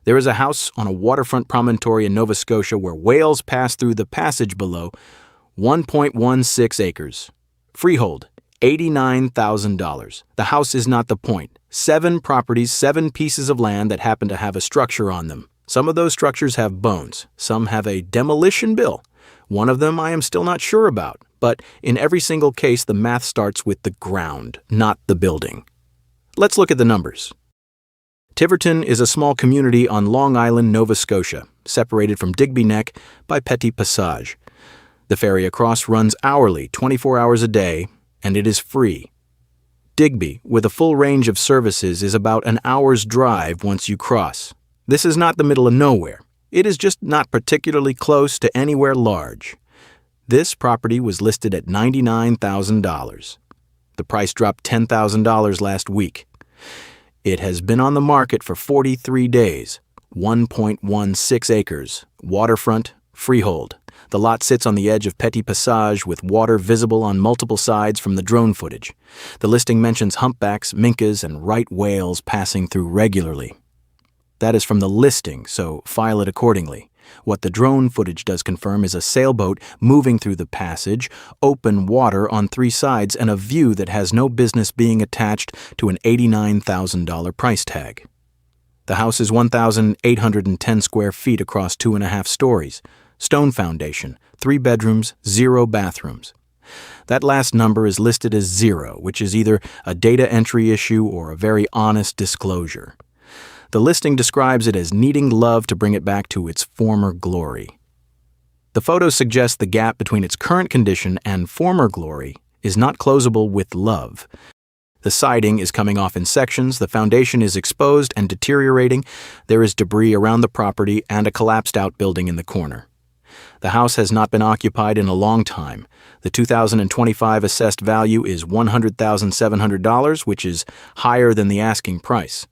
There is a house on a waterfront promontory in Nova Scotia where whales pass through the passage below, 1.16 acres. Freehold, $89,000. The house is not the point. 7 properties, 7 pieces of land that happen to have a structure on them. Some of those structures have bones. Some have a demolition bill. One of them I am still not sure about. But in every single case, the math starts with the ground, not the building. Let's look at the numbers. Tiverton is a small community on Long Island, Nova Scotia, separated from Digby Neck by Petit Passage. The ferry across runs hourly, 24 hours a day, and it is free. Digby, with a full range of services, is about an hour's drive once you cross. This is not the middle of nowhere. It is just not particularly close to anywhere large. This property was listed at $99,000. The price dropped $10,000 last week. It has been on the market for 43 days, 1.16 acres, waterfront, freehold. The lot sits on the edge of Petit Passage with water visible on multiple sides from the drone footage. The listing mentions humpbacks, minkas, and right whales passing through regularly. That is from the listing, so file it accordingly. What the drone footage does confirm is a sailboat moving through the passage, open water on 3 sides, and a view that has no business being attached to an $89,000 price tag. The house is 1,810 square feet across 2.5 stories. Stone foundation, 3 bedrooms, 0 bathrooms. That last number is listed as 0, which is either a data entry issue or a very honest disclosure. The listing describes it as needing love to bring it back to its former glory. The photos suggest the gap between its current condition and former glory is not closable with love. The siding is coming off in sections, the foundation is exposed and deteriorating, there is debris around the property and a collapsed outbuilding in the corner. The house has not been occupied in a long time. The 2025 assessed value is $100,700, which is higher than the asking price.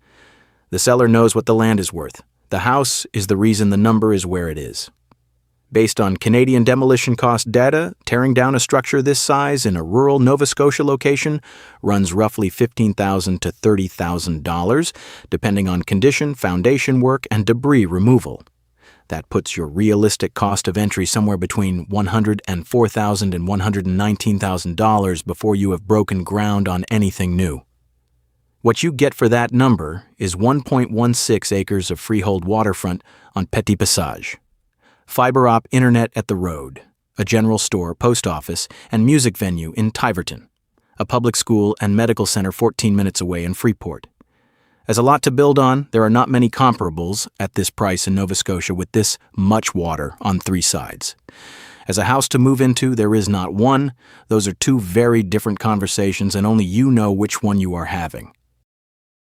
The seller knows what the land is worth. The house is the reason the number is where it is. Based on Canadian demolition cost data, tearing down a structure this size in a rural Nova Scotia location runs roughly $15,000 to $30,000, depending on condition, foundation work, and debris removal. That puts your realistic cost of entry somewhere between $104,000 and $119,000 before you have broken ground on anything new. What you get for that number is 1.16 acres of freehold waterfront on Petit Passage. Fiber-op internet at the road, a general store, post office, and music venue in Tiverton, a public school and medical center 14 minutes away in Freeport. As a lot to build on, there are not many comparables at this price in Nova Scotia with this much water on 3 sides. As a house to move into, there is not one. Those are 2 very different conversations, and only you know which one you are having.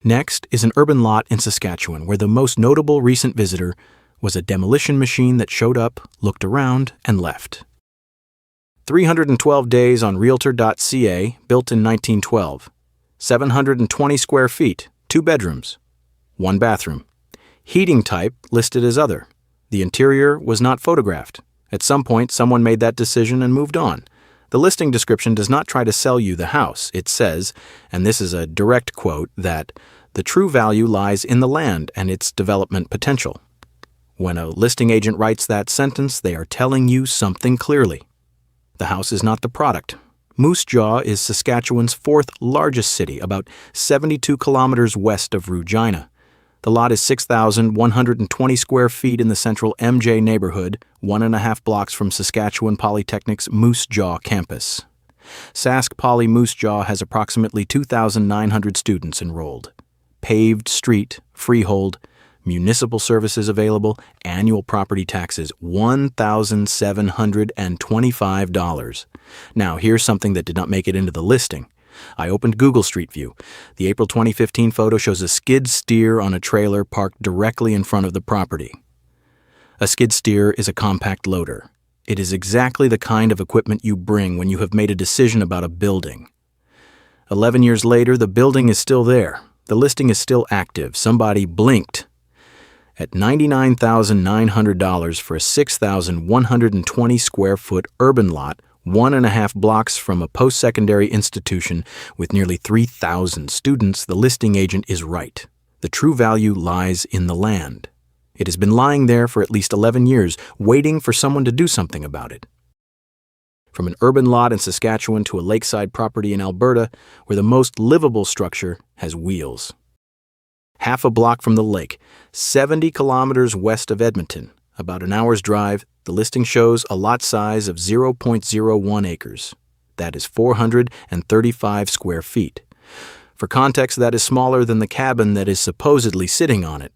Next is an urban lot in Saskatchewan where the most notable recent visitor was a demolition machine that showed up, looked around, and left. 312 days on Realtor.ca, built in 1912. 720 square feet, 2 bedrooms, 1 bathroom. Heating type listed as other. The interior was not photographed. At some point, someone made that decision and moved on. The listing description does not try to sell you the house. It says, and this is a direct quote, that the true value lies in the land and its development potential. When a listing agent writes that sentence, they are telling you something clearly. The house is not the product. Moose Jaw is Saskatchewan's 4th largest city, about 72 kilometers west of Regina. The lot is 6,120 square feet in the central MJ neighborhood, 1.5 blocks from Saskatchewan Polytechnic's Moose Jaw campus. Sask Poly Moose Jaw has approximately 2,900 students enrolled. Paved street, freehold, municipal services available, annual property taxes $1,725. Now, here's something that did not make it into the listing. I opened Google Street View. The April 2015 photo shows a skid steer on a trailer parked directly in front of the property. A skid steer is a compact loader. It is exactly the kind of equipment you bring when you have made a decision about a building. 11 years later, the building is still there. The listing is still active. Somebody blinked. At $99,900 for a 6,120 square foot urban lot, 1.5 blocks from a post-secondary institution with nearly 3,000 students, the listing agent is right. The true value lies in the land. It has been lying there for at least 11 years, waiting for someone to do something about it. From an urban lot in Saskatchewan to a lakeside property in Alberta, where the most livable structure has wheels. Half a block from the lake, 70 kilometers west of Edmonton, about an hour's drive, the listing shows a lot size of 0.01 acres. That is 435 square feet. For context, that is smaller than the cabin that is supposedly sitting on it.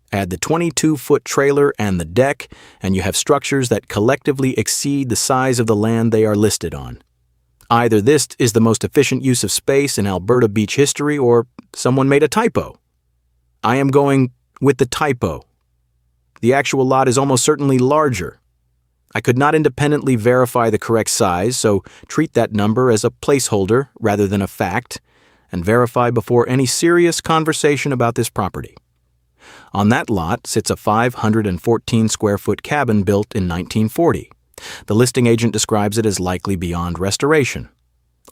Add the 22-foot trailer and the deck, and you have structures that collectively exceed the size of the land they are listed on. Either this is the most efficient use of space in Alberta beach history, or someone made a typo. I am going with the typo. The actual lot is almost certainly larger. I could not independently verify the correct size, so treat that number as a placeholder rather than a fact, and verify before any serious conversation about this property. On that lot sits a 514-square-foot cabin built in 1940. The listing agent describes it as likely beyond restoration.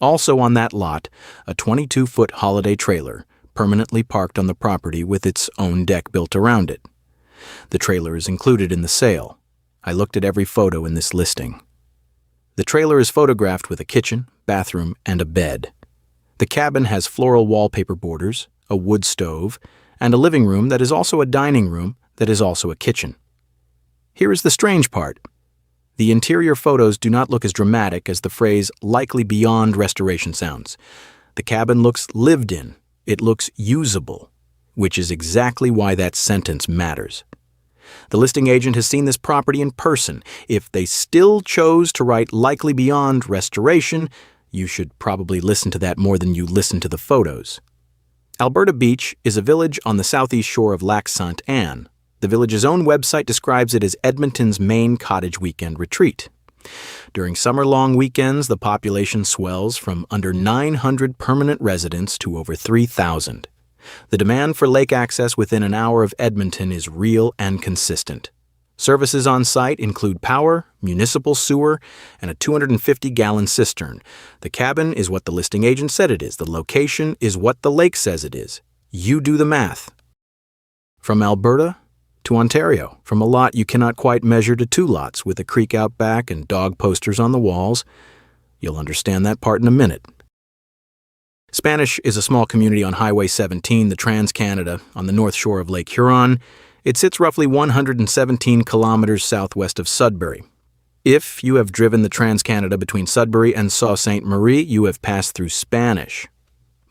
Also on that lot, a 22-foot holiday trailer, permanently parked on the property with its own deck built around it. The trailer is included in the sale. I looked at every photo in this listing. The trailer is photographed with a kitchen, bathroom, and a bed. The cabin has floral wallpaper borders, a wood stove, and a living room that is also a dining room that is also a kitchen. Here is the strange part. The interior photos do not look as dramatic as the phrase likely beyond restoration sounds. The cabin looks lived in. It looks usable, which is exactly why that sentence matters. The listing agent has seen this property in person. If they still chose to write likely beyond restoration, you should probably listen to that more than you listen to the photos. Alberta Beach is a village on the southeast shore of Lac Sainte Anne. The village's own website describes it as Edmonton's main cottage weekend retreat. During summer-long weekends, the population swells from under 900 permanent residents to over 3,000. The demand for lake access within an hour of Edmonton is real and consistent. Services on site include power, municipal sewer, and a 250-gallon cistern. The cabin is what the listing agent said it is. The location is what the lake says it is. You do the math. From Alberta to Ontario, from a lot you cannot quite measure to two lots with a creek out back and dog posters on the walls. You'll understand that part in a minute. Spanish is a small community on Highway 17, the Trans-Canada, on the north shore of Lake Huron. It sits roughly 117 kilometers southwest of Sudbury. If you have driven the Trans-Canada between Sudbury and Sault Ste. Marie, you have passed through Spanish.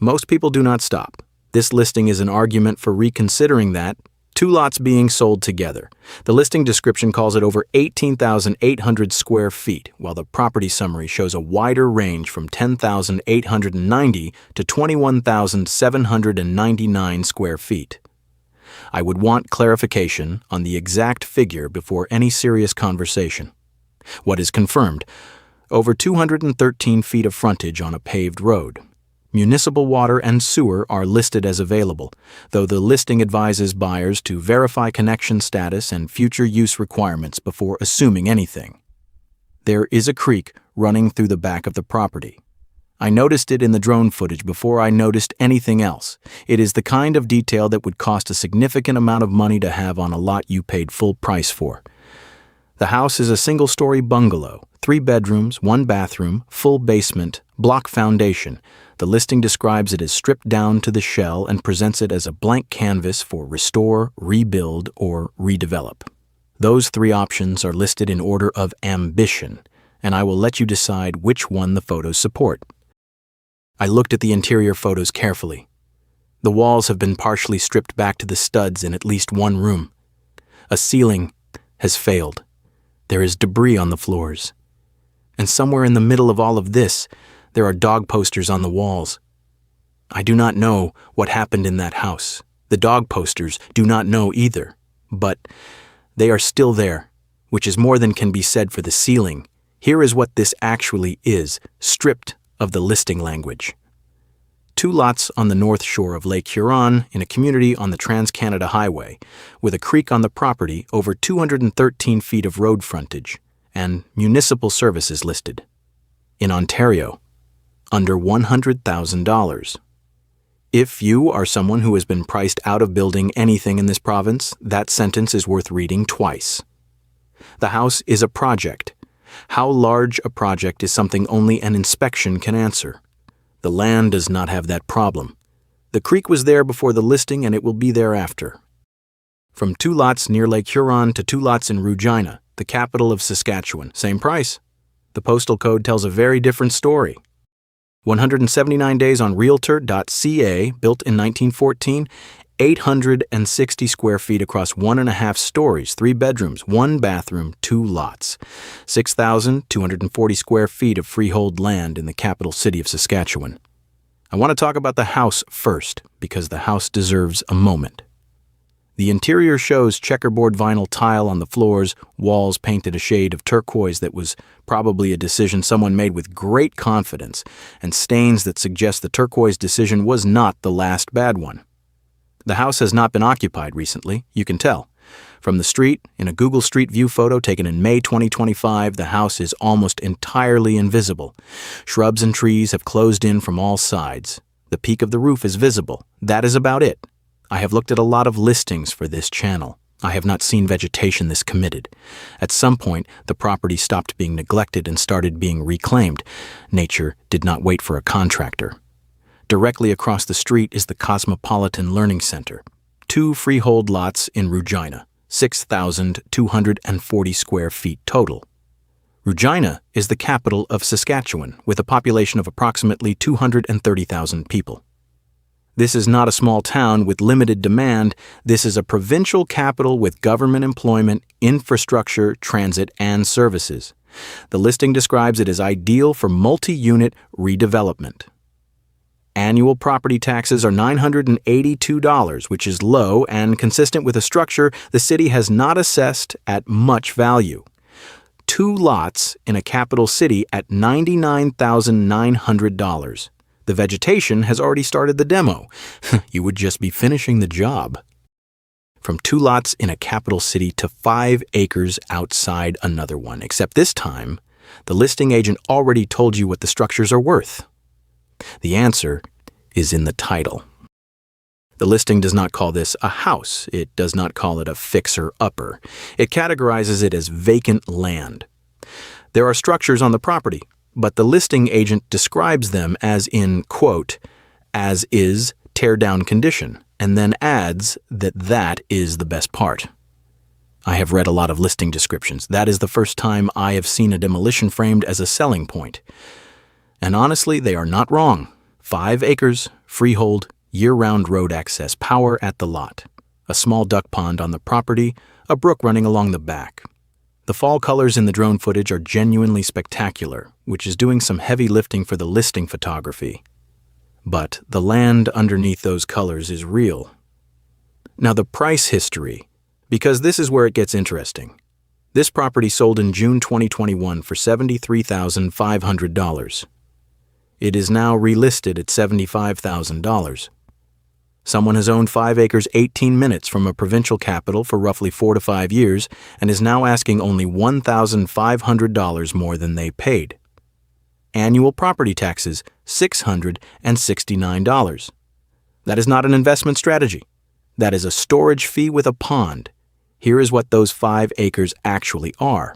Most people do not stop. This listing is an argument for reconsidering that, two lots being sold together. The listing description calls it over 18,800 square feet, while the property summary shows a wider range from 10,890 to 21,799 square feet. I would want clarification on the exact figure before any serious conversation. What is confirmed? Over 213 feet of frontage on a paved road. Municipal water and sewer are listed as available, though the listing advises buyers to verify connection status and future use requirements before assuming anything. There is a creek running through the back of the property. I noticed it in the drone footage before I noticed anything else. It is the kind of detail that would cost a significant amount of money to have on a lot you paid full price for. The house is a single-story bungalow, 3 bedrooms, 1 bathroom, full basement, block foundation. The listing describes it as stripped down to the shell and presents it as a blank canvas for restore, rebuild, or redevelop. Those 3 options are listed in order of ambition, and I will let you decide which one the photos support. I looked at the interior photos carefully. The walls have been partially stripped back to the studs in at least one room. A ceiling has failed. There is debris on the floors. And somewhere in the middle of all of this, there are dog posters on the walls. I do not know what happened in that house. The dog posters do not know either. But they are still there, which is more than can be said for the ceiling. Here is what this actually is, stripped of the listing language. 2 lots on the north shore of Lake Huron in a community on the Trans-Canada Highway, with a creek on the property, over 213 feet of road frontage, and municipal services listed. In Ontario, under $100,000. If you are someone who has been priced out of building anything in this province, that sentence is worth reading twice. The house is a project. How large a project is something only an inspection can answer. The land does not have that problem. The creek was there before the listing and it will be there after. From 2 lots near Lake Huron to 2 lots in Regina, the capital of Saskatchewan, same price. The postal code tells a very different story. 179 days on Realtor.ca, built in 1914, 860 square feet across 1.5 stories, 3 bedrooms, 1 bathroom, 2 lots. 6,240 square feet of freehold land in the capital city of Saskatchewan. I want to talk about the house first, because the house deserves a moment. The interior shows checkerboard vinyl tile on the floors, walls painted a shade of turquoise that was probably a decision someone made with great confidence, and stains that suggest the turquoise decision was not the last bad one. The house has not been occupied recently, you can tell. From the street, in a Google Street View photo taken in May 2025, the house is almost entirely invisible. Shrubs and trees have closed in from all sides. The peak of the roof is visible. That is about it. I have looked at a lot of listings for this channel. I have not seen vegetation this committed. At some point, the property stopped being neglected and started being reclaimed. Nature did not wait for a contractor. Directly across the street is the Cosmopolitan Learning Center. 2 freehold lots in Regina, 6,240 square feet total. Regina is the capital of Saskatchewan, with a population of approximately 230,000 people. This is not a small town with limited demand. This is a provincial capital with government employment, infrastructure, transit, and services. The listing describes it as ideal for multi-unit redevelopment. Annual property taxes are $982, which is low and consistent with a structure the city has not assessed at much value. 2 lots in a capital city at $99,900. The vegetation has already started the demo. You would just be finishing the job. From 2 lots in a capital city to 5 acres outside another one, except this time, the listing agent already told you what the structures are worth. The answer is in the title. The listing does not call this a house. It does not call it a fixer-upper. It categorizes it as vacant land. There are structures on the property, but the listing agent describes them as in, quote, as is tear-down condition, and then adds that that is the best part. I have read a lot of listing descriptions. That is the first time I have seen a demolition framed as a selling point. And honestly, they are not wrong. 5 acres, freehold, year-round road access, power at the lot, a small duck pond on the property, a brook running along the back. The fall colors in the drone footage are genuinely spectacular, which is doing some heavy lifting for the listing photography. But the land underneath those colors is real. Now the price history, because this is where it gets interesting. This property sold in June 2021 for $73,500. It is now relisted at $75,000. Someone has owned 5 acres 18 minutes from a provincial capital for roughly 4 to 5 years and is now asking only $1,500 more than they paid. Annual property taxes, $669. That is not an investment strategy. That is a storage fee with a pond. Here is what those 5 acres actually are.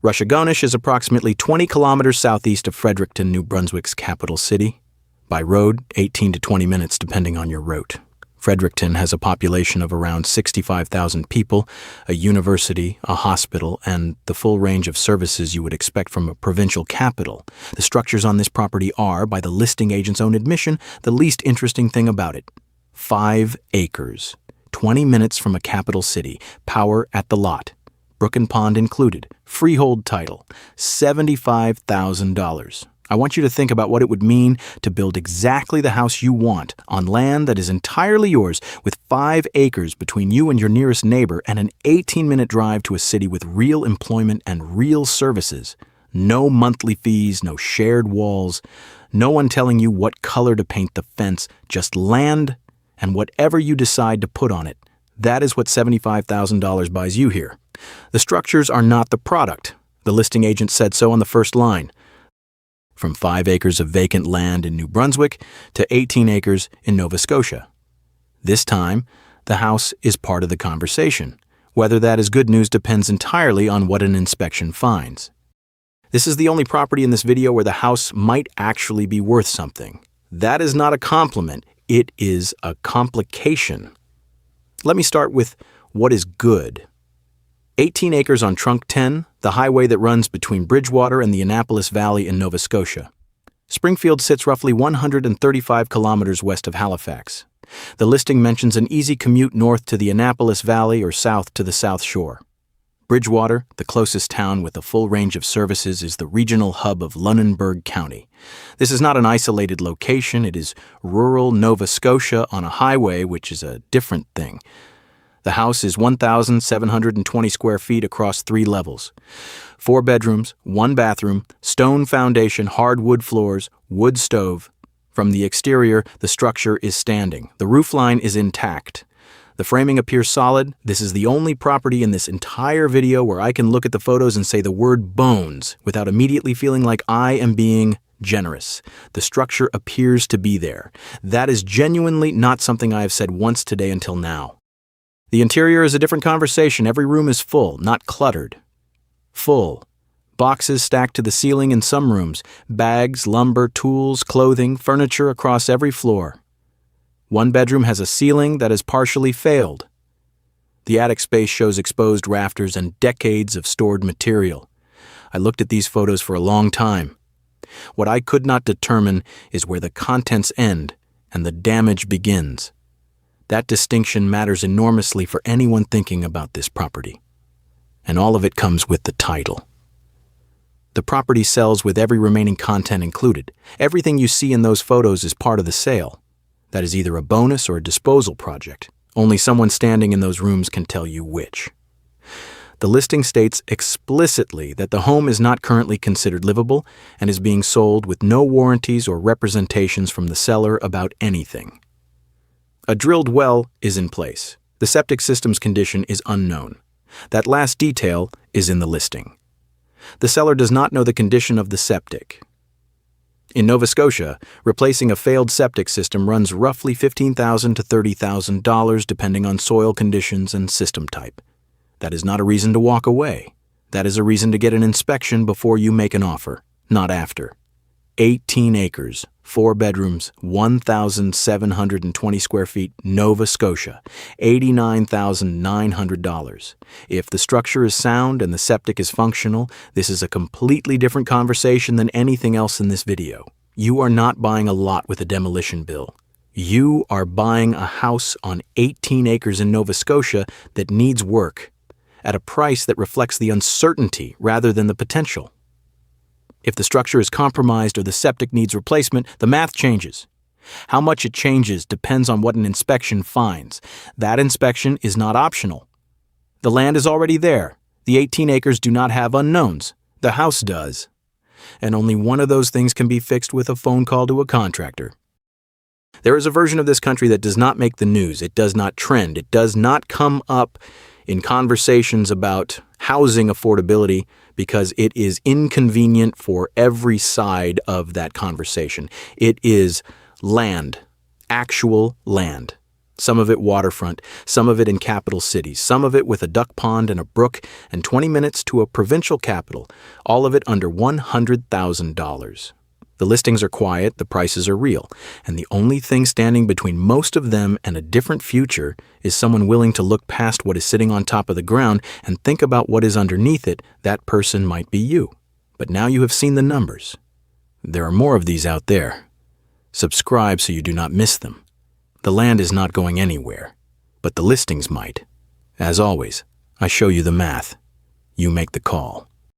Rushagonish is approximately 20 kilometers southeast of Fredericton, New Brunswick's capital city. By road, 18 to 20 minutes depending on your route. Fredericton has a population of around 65,000 people, a university, a hospital, and the full range of services you would expect from a provincial capital. The structures on this property are, by the listing agent's own admission, the least interesting thing about it. 5 acres, 20 minutes from a capital city, power at the lot, brook and pond included, freehold title, $75,000. I want you to think about what it would mean to build exactly the house you want on land that is entirely yours, with 5 acres between you and your nearest neighbor and an 18-minute drive to a city with real employment and real services. No monthly fees, no shared walls, no one telling you what color to paint the fence, just land and whatever you decide to put on it. That is what $75,000 buys you here. The structures are not the product. The listing agent said so on the first line. from 5 acres of vacant land in New Brunswick to 18 acres in Nova Scotia. This time, the house is part of the conversation. Whether that is good news depends entirely on what an inspection finds. This is the only property in this video where the house might actually be worth something. That is not a compliment, it is a complication. Let me start with what is good. 18 acres on Trunk 10, the highway that runs between Bridgewater and the Annapolis Valley in Nova Scotia. Springfield sits roughly 135 kilometers west of Halifax. The listing mentions an easy commute north to the Annapolis Valley or south to the South Shore. Bridgewater, the closest town with a full range of services, is the regional hub of Lunenburg County. This is not an isolated location, it is rural Nova Scotia on a highway, which is a different thing. The house is 1,720 square feet across 3 levels. 4 bedrooms, 1 bathroom, stone foundation, hardwood floors, wood stove. From the exterior, the structure is standing. The roofline is intact. The framing appears solid. This is the only property in this entire video where I can look at the photos and say the word bones without immediately feeling like I am being generous. The structure appears to be there. That is genuinely not something I have said once today until now. The interior is a different conversation. Every room is full, not cluttered. Full. Boxes stacked to the ceiling in some rooms. Bags, lumber, tools, clothing, furniture across every floor. One bedroom has a ceiling that has partially failed. The attic space shows exposed rafters and decades of stored material. I looked at these photos for a long time. What I could not determine is where the contents end and the damage begins. That distinction matters enormously for anyone thinking about this property. And all of it comes with the title. The property sells with every remaining content included. Everything you see in those photos is part of the sale. That is either a bonus or a disposal project. Only someone standing in those rooms can tell you which. The listing states explicitly that the home is not currently considered livable and is being sold with no warranties or representations from the seller about anything. A drilled well is in place. The septic system's condition is unknown. That last detail is in the listing. The seller does not know the condition of the septic. In Nova Scotia, replacing a failed septic system runs roughly $15,000 to $30,000 depending on soil conditions and system type. That is not a reason to walk away. That is a reason to get an inspection before you make an offer, not after. 18 acres, 4 bedrooms, 1,720 square feet, Nova Scotia, $89,900. If the structure is sound and the septic is functional, this is a completely different conversation than anything else in this video. You are not buying a lot with a demolition bill. You are buying a house on 18 acres in Nova Scotia that needs work, at a price that reflects the uncertainty rather than the potential. If the structure is compromised or the septic needs replacement, the math changes. How much it changes depends on what an inspection finds. That inspection is not optional. The land is already there. The 18 acres do not have unknowns. The house does. And only one of those things can be fixed with a phone call to a contractor. There is a version of this country that does not make the news. It does not trend. It does not come up in conversations about housing affordability because it is inconvenient for every side of that conversation. It is land, actual land. Some of it waterfront, some of it in capital cities, some of it with a duck pond and a brook and 20 minutes to a provincial capital, all of it under $100,000. The listings are quiet, the prices are real, and the only thing standing between most of them and a different future is someone willing to look past what is sitting on top of the ground and think about what is underneath it. That person might be you. But now you have seen the numbers. There are more of these out there. Subscribe so you do not miss them. The land is not going anywhere, but the listings might. As always, I show you the math. You make the call.